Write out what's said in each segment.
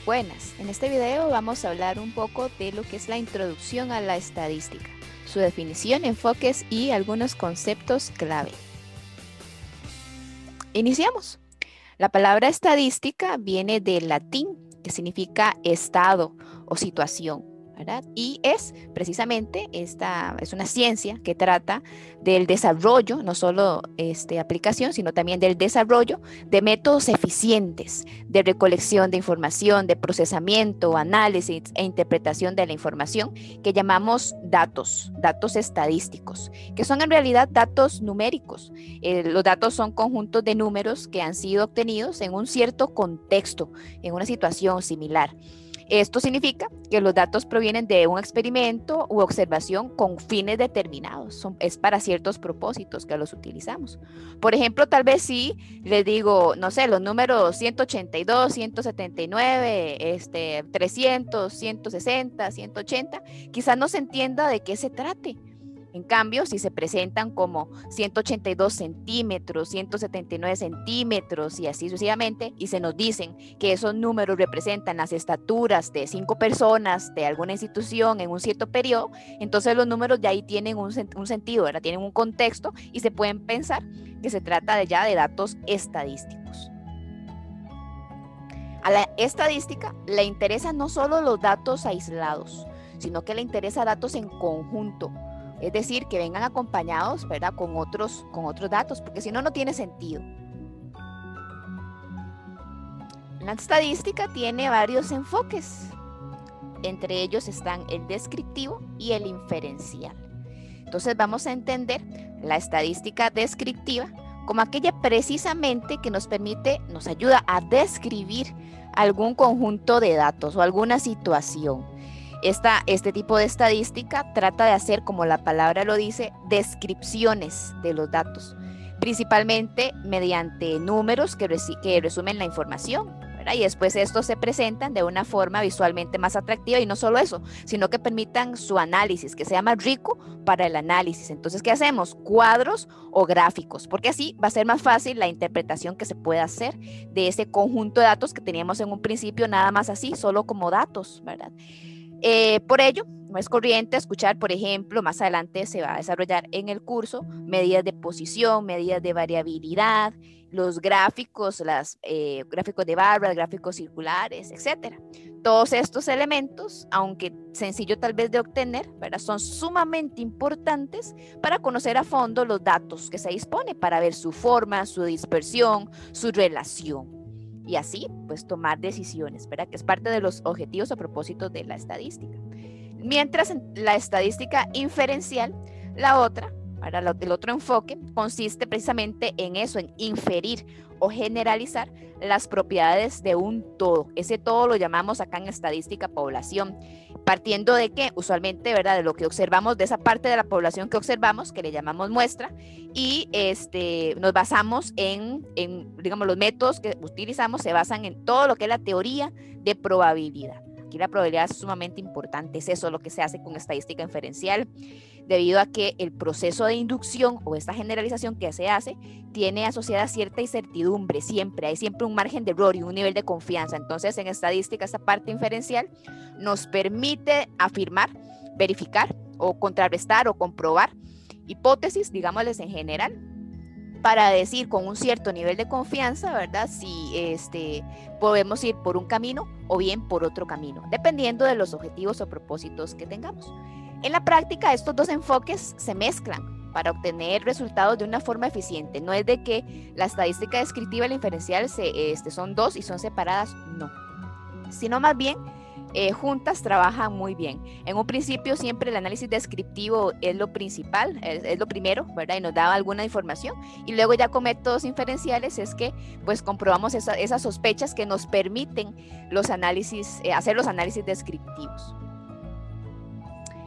Buenas, en este video vamos a hablar un poco de lo que es la introducción a la estadística, su definición, enfoques y algunos conceptos clave. Iniciamos. La palabra estadística viene del latín, que significa estado o situación, ¿verdad? Y es precisamente es una ciencia que trata del desarrollo, no solo aplicación, sino también del desarrollo de métodos eficientes de recolección de información, de procesamiento, análisis e interpretación de la información que llamamos datos estadísticos, que son en realidad datos numéricos. Los datos son conjuntos de números que han sido obtenidos en un cierto contexto, en una situación similar. Esto significa que los datos provienen de un experimento u observación con fines determinados. Es para ciertos propósitos que los utilizamos. Por ejemplo, tal vez si les digo, no sé, los números 182, 179, 300, 160, 180, quizás no se entienda de qué se trate. En cambio, si se presentan como 182 centímetros, 179 centímetros y así sucesivamente, y se nos dicen que esos números representan las estaturas de 5 personas de alguna institución en un cierto periodo, entonces los números ya ahí tienen un sentido, ¿verdad? Tienen un contexto y se pueden pensar que se trata ya de datos estadísticos. A la estadística le interesan no solo los datos aislados, sino que le interesa datos en conjunto. Es decir, que vengan acompañados, ¿verdad? Con otros datos, porque si no, no tiene sentido. La estadística tiene varios enfoques. Entre ellos están el descriptivo y el inferencial. Entonces vamos a entender la estadística descriptiva como aquella precisamente que nos ayuda a describir algún conjunto de datos o alguna situación. Este tipo de estadística trata de hacer, como la palabra lo dice, descripciones de los datos, principalmente mediante números que resumen la información, ¿verdad? Y después estos se presentan de una forma visualmente más atractiva y no solo eso, sino que permitan su análisis, que sea más rico para el análisis. Entonces, ¿qué hacemos? Cuadros o gráficos, porque así va a ser más fácil la interpretación que se pueda hacer de ese conjunto de datos que teníamos en un principio nada más así, solo como datos, ¿verdad? Por ello, no es corriente escuchar, por ejemplo, más adelante se va a desarrollar en el curso, medidas de posición, medidas de variabilidad, los gráficos, gráficos de barras, gráficos circulares, etcétera. Todos estos elementos, aunque sencillo tal vez de obtener, ¿verdad? Son sumamente importantes para conocer a fondo los datos que se dispone, para ver su forma, su dispersión, su relación. Y así, pues, tomar decisiones, ¿verdad? Que es parte de los objetivos o propósitos de la estadística. Mientras en la estadística inferencial, el otro enfoque consiste precisamente en eso, en inferir o generalizar las propiedades de un todo. Ese todo lo llamamos acá en estadística población, partiendo de que usualmente, ¿verdad? De lo que observamos, de esa parte de la población que observamos, que le llamamos muestra, y nos basamos digamos, los métodos que utilizamos se basan en todo lo que es la teoría de probabilidad. Aquí la probabilidad es sumamente importante, es eso lo que se hace con estadística inferencial, debido a que el proceso de inducción o esta generalización que se hace tiene asociada cierta incertidumbre, hay siempre un margen de error y un nivel de confianza. Entonces, en estadística, esta parte inferencial nos permite afirmar, verificar o contrarrestar o comprobar hipótesis, digámosles en general, para decir con un cierto nivel de confianza, ¿verdad? Si podemos ir por un camino o bien por otro camino, dependiendo de los objetivos o propósitos que tengamos. En la práctica, estos dos enfoques se mezclan para obtener resultados de una forma eficiente. No es de que la estadística descriptiva y la inferencial son dos y son separadas, no. Sino más bien, juntas trabajan muy bien. En un principio siempre el análisis descriptivo es lo principal, es lo primero, ¿verdad? Y nos da alguna información. Y luego ya con métodos inferenciales es que pues comprobamos esas sospechas que nos permiten hacer los análisis descriptivos.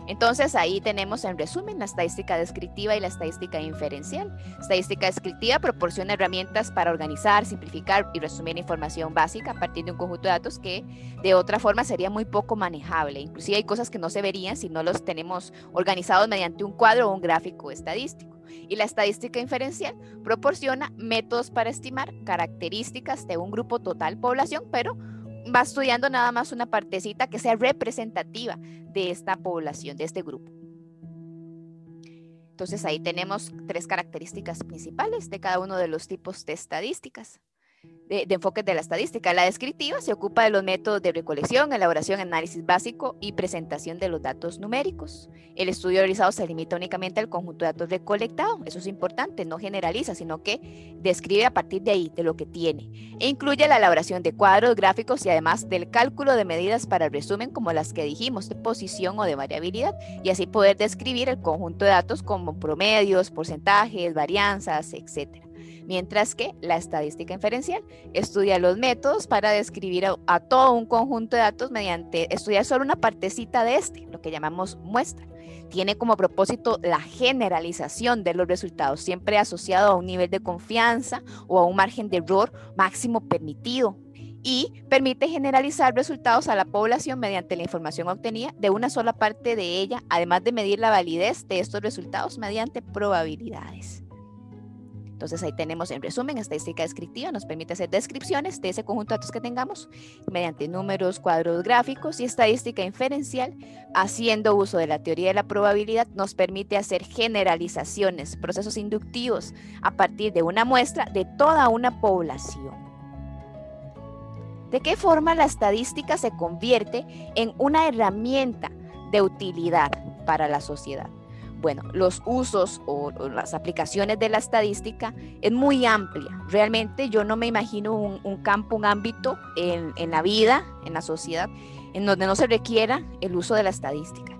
Entonces ahí tenemos en resumen la estadística descriptiva y la estadística inferencial. Estadística descriptiva proporciona herramientas para organizar, simplificar y resumir información básica a partir de un conjunto de datos que de otra forma sería muy poco manejable. Inclusive hay cosas que no se verían si no los tenemos organizados mediante un cuadro o un gráfico estadístico. Y la estadística inferencial proporciona métodos para estimar características de un grupo total población, pero va estudiando nada más una partecita que sea representativa de esta población, de este grupo. Entonces ahí tenemos 3 características principales de cada uno de los tipos de estadísticas. De enfoques de la estadística. La descriptiva se ocupa de los métodos de recolección, elaboración, análisis básico y presentación de los datos numéricos. El estudio realizado se limita únicamente al conjunto de datos recolectado. Eso es importante, no generaliza, sino que describe a partir de ahí, de lo que tiene. E incluye la elaboración de cuadros, gráficos y además del cálculo de medidas para el resumen, como las que dijimos, de posición o de variabilidad, y así poder describir el conjunto de datos como promedios, porcentajes, varianzas, etc. Mientras que la estadística inferencial estudia los métodos para describir a todo un conjunto de datos mediante estudiar solo una partecita de lo que llamamos muestra. Tiene como propósito la generalización de los resultados, siempre asociado a un nivel de confianza o a un margen de error máximo permitido, y permite generalizar resultados a la población mediante la información obtenida de una sola parte de ella, además de medir la validez de estos resultados mediante probabilidades. Entonces ahí tenemos, en resumen, estadística descriptiva nos permite hacer descripciones de ese conjunto de datos que tengamos mediante números, cuadros gráficos, y estadística inferencial, haciendo uso de la teoría de la probabilidad, nos permite hacer generalizaciones, procesos inductivos a partir de una muestra de toda una población. ¿De qué forma la estadística se convierte en una herramienta de utilidad para la sociedad? Bueno, los usos o las aplicaciones de la estadística es muy amplia. Realmente yo no me imagino un campo, un ámbito en la vida, en la sociedad, en donde no se requiera el uso de la estadística.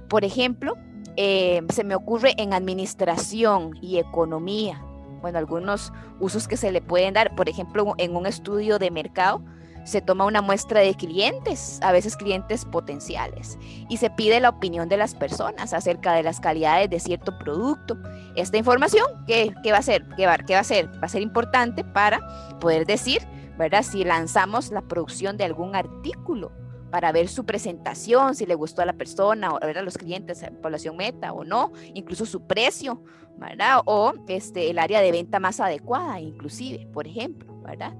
Por ejemplo, se me ocurre en administración y economía. Bueno, algunos usos que se le pueden dar, por ejemplo, en un estudio de mercado, se toma una muestra de clientes, a veces clientes potenciales, y se pide la opinión de las personas acerca de las calidades de cierto producto. Esta información, ¿qué va a ser? Va a ser importante para poder decir, ¿verdad?, si lanzamos la producción de algún artículo, para ver su presentación, si le gustó a la persona, o ver a los clientes, a la población meta o no, incluso su precio, ¿verdad? O el área de venta más adecuada, inclusive, por ejemplo, ¿verdad?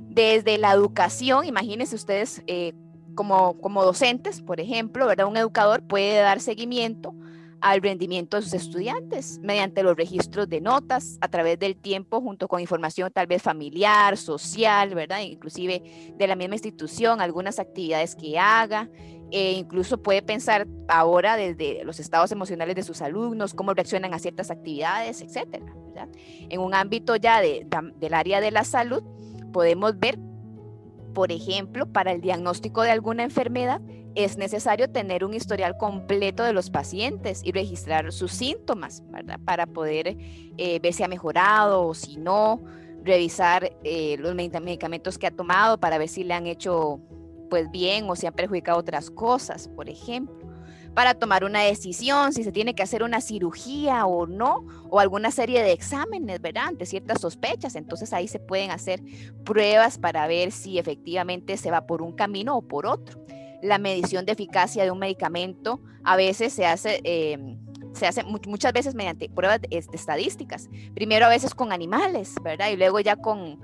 Desde la educación, imagínense ustedes como docentes, por ejemplo, ¿verdad? Un educador puede dar seguimiento al rendimiento de sus estudiantes mediante los registros de notas a través del tiempo, junto con información tal vez familiar, social, ¿verdad? Inclusive de la misma institución, algunas actividades que haga. Incluso puede pensar ahora desde los estados emocionales de sus alumnos, cómo reaccionan a ciertas actividades, etcétera, ¿verdad? En un ámbito ya del área de la salud, podemos ver, por ejemplo, para el diagnóstico de alguna enfermedad, es necesario tener un historial completo de los pacientes y registrar sus síntomas, ¿verdad? Para poder ver si ha mejorado o si no, revisar los medicamentos que ha tomado para ver si le han hecho pues bien o si han perjudicado otras cosas, por ejemplo. Para tomar una decisión, si se tiene que hacer una cirugía o no, o alguna serie de exámenes, ¿verdad?, ante ciertas sospechas. Entonces ahí se pueden hacer pruebas para ver si efectivamente se va por un camino o por otro. La medición de eficacia de un medicamento a veces se hace muchas veces mediante pruebas estadísticas. Primero a veces con animales, ¿verdad?, y luego ya con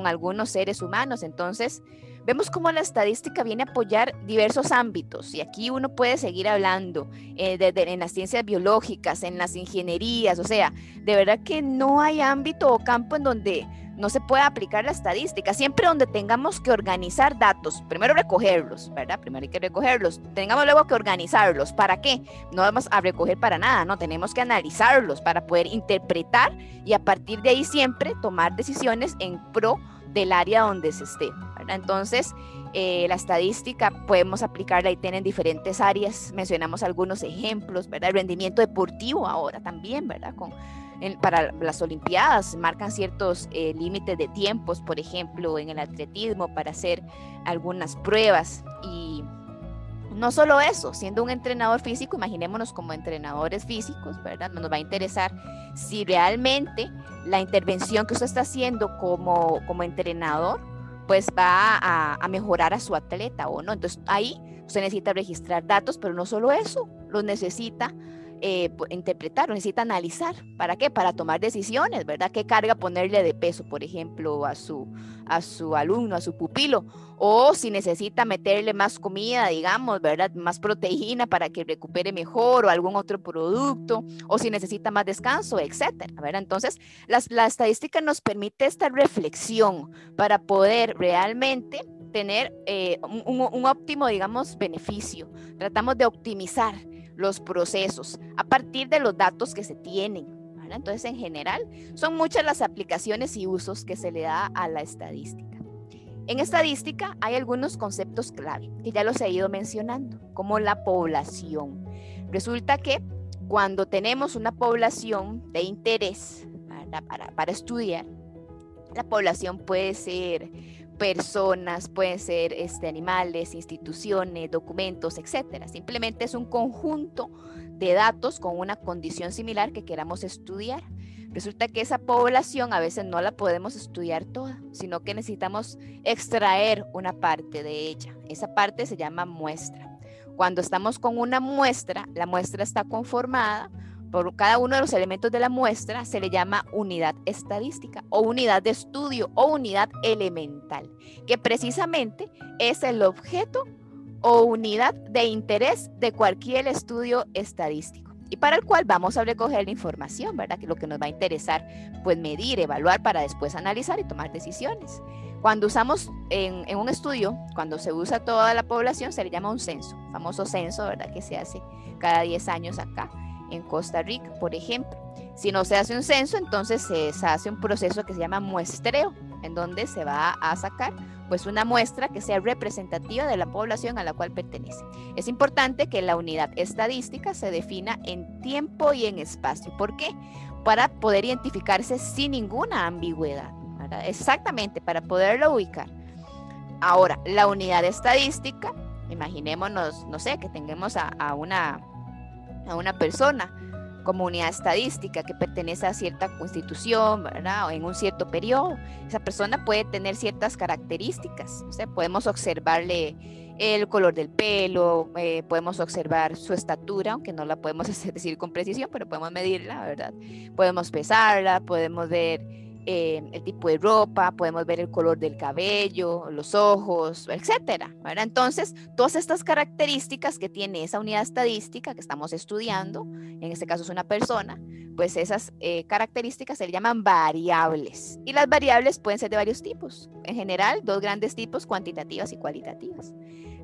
algunos seres humanos. Entonces vemos cómo la estadística viene a apoyar diversos ámbitos, y aquí uno puede seguir hablando en las ciencias biológicas, en las ingenierías. O sea, de verdad que no hay ámbito o campo en donde no se pueda aplicar la estadística. Siempre donde tengamos que organizar datos, primero recogerlos, ¿verdad? Primero hay que recogerlos, tengamos luego que organizarlos. ¿Para qué? No vamos a recoger para nada, no, tenemos que analizarlos para poder interpretar y a partir de ahí siempre tomar decisiones en pro del área donde se esté, ¿verdad? Entonces, la estadística podemos aplicarla y tienen diferentes áreas. Mencionamos algunos ejemplos, ¿verdad? El rendimiento deportivo ahora también, ¿verdad? Para las Olimpiadas marcan ciertos límites de tiempos, por ejemplo, en el atletismo, para hacer algunas pruebas. Y no solo eso, siendo un entrenador físico, imaginémonos como entrenadores físicos, ¿verdad? Nos va a interesar si realmente la intervención que usted está haciendo como entrenador, pues va a mejorar a su atleta o no. Entonces ahí usted necesita registrar datos, pero no solo eso, los necesita interpretar, necesita analizar. ¿Para qué? Para tomar decisiones, ¿verdad? ¿Qué carga ponerle de peso, por ejemplo, a su alumno, a su pupilo? O si necesita meterle más comida, digamos, ¿verdad? Más proteína para que recupere mejor o algún otro producto, o si necesita más descanso, etcétera, ¿verdad? Entonces, la estadística nos permite esta reflexión para poder realmente tener un óptimo, digamos, beneficio. Tratamos de optimizar los procesos a partir de los datos que se tienen, ¿verdad? Entonces, en general, son muchas las aplicaciones y usos que se le da a la estadística. En estadística hay algunos conceptos clave que ya los he ido mencionando, como la población. Resulta que cuando tenemos una población de interés para estudiar, la población puede ser personas, pueden ser animales, instituciones, documentos, etcétera. Simplemente es un conjunto de datos con una condición similar que queramos estudiar. Resulta que esa población a veces no la podemos estudiar toda, sino que necesitamos extraer una parte de ella. Esa parte se llama muestra. Cuando estamos con una muestra, la muestra está conformada por cada uno de los elementos de la muestra, se le llama unidad estadística o unidad de estudio o unidad elemental, que precisamente es el objeto o unidad de interés de cualquier estudio estadístico y para el cual vamos a recoger la información, ¿verdad? Que es lo que nos va a interesar, pues medir, evaluar para después analizar y tomar decisiones. Cuando usamos en un estudio, cuando se usa toda la población, se le llama un censo, famoso censo, ¿verdad? Que se hace cada 10 años acá en Costa Rica, por ejemplo. Si no se hace un censo, entonces se hace un proceso que se llama muestreo, en donde se va a sacar pues una muestra que sea representativa de la población a la cual pertenece. Es importante que la unidad estadística se defina en tiempo y en espacio. ¿Por qué? Para poder identificarse sin ninguna ambigüedad, ¿verdad? Exactamente, para poderlo ubicar. Ahora, la unidad estadística, imaginémonos, no sé, que tengamos a una persona como unidad estadística que pertenece a cierta constitución, ¿verdad? O en un cierto periodo. Esa persona puede tener ciertas características. O sea, podemos observarle el color del pelo, podemos observar su estatura, aunque no la podemos decir con precisión, pero podemos medirla, ¿verdad? Podemos pesarla, podemos ver el tipo de ropa, podemos ver el color del cabello, los ojos, etcétera, ¿verdad? Entonces, todas estas características que tiene esa unidad estadística que estamos estudiando, en este caso es una persona, pues esas características se le llaman variables. Y las variables pueden ser de varios tipos. En general, dos grandes tipos, cuantitativas y cualitativas.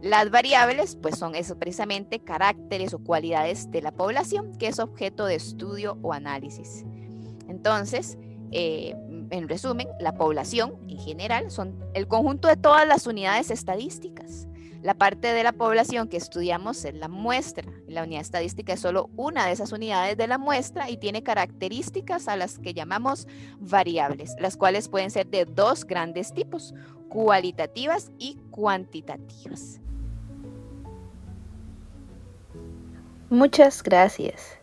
Las variables, pues son eso, precisamente caracteres o cualidades de la población, que es objeto de estudio o análisis. Entonces, en resumen, la población en general son el conjunto de todas las unidades estadísticas. La parte de la población que estudiamos es la muestra. La unidad estadística es solo una de esas unidades de la muestra y tiene características a las que llamamos variables, las cuales pueden ser de dos grandes tipos, cualitativas y cuantitativas. Muchas gracias.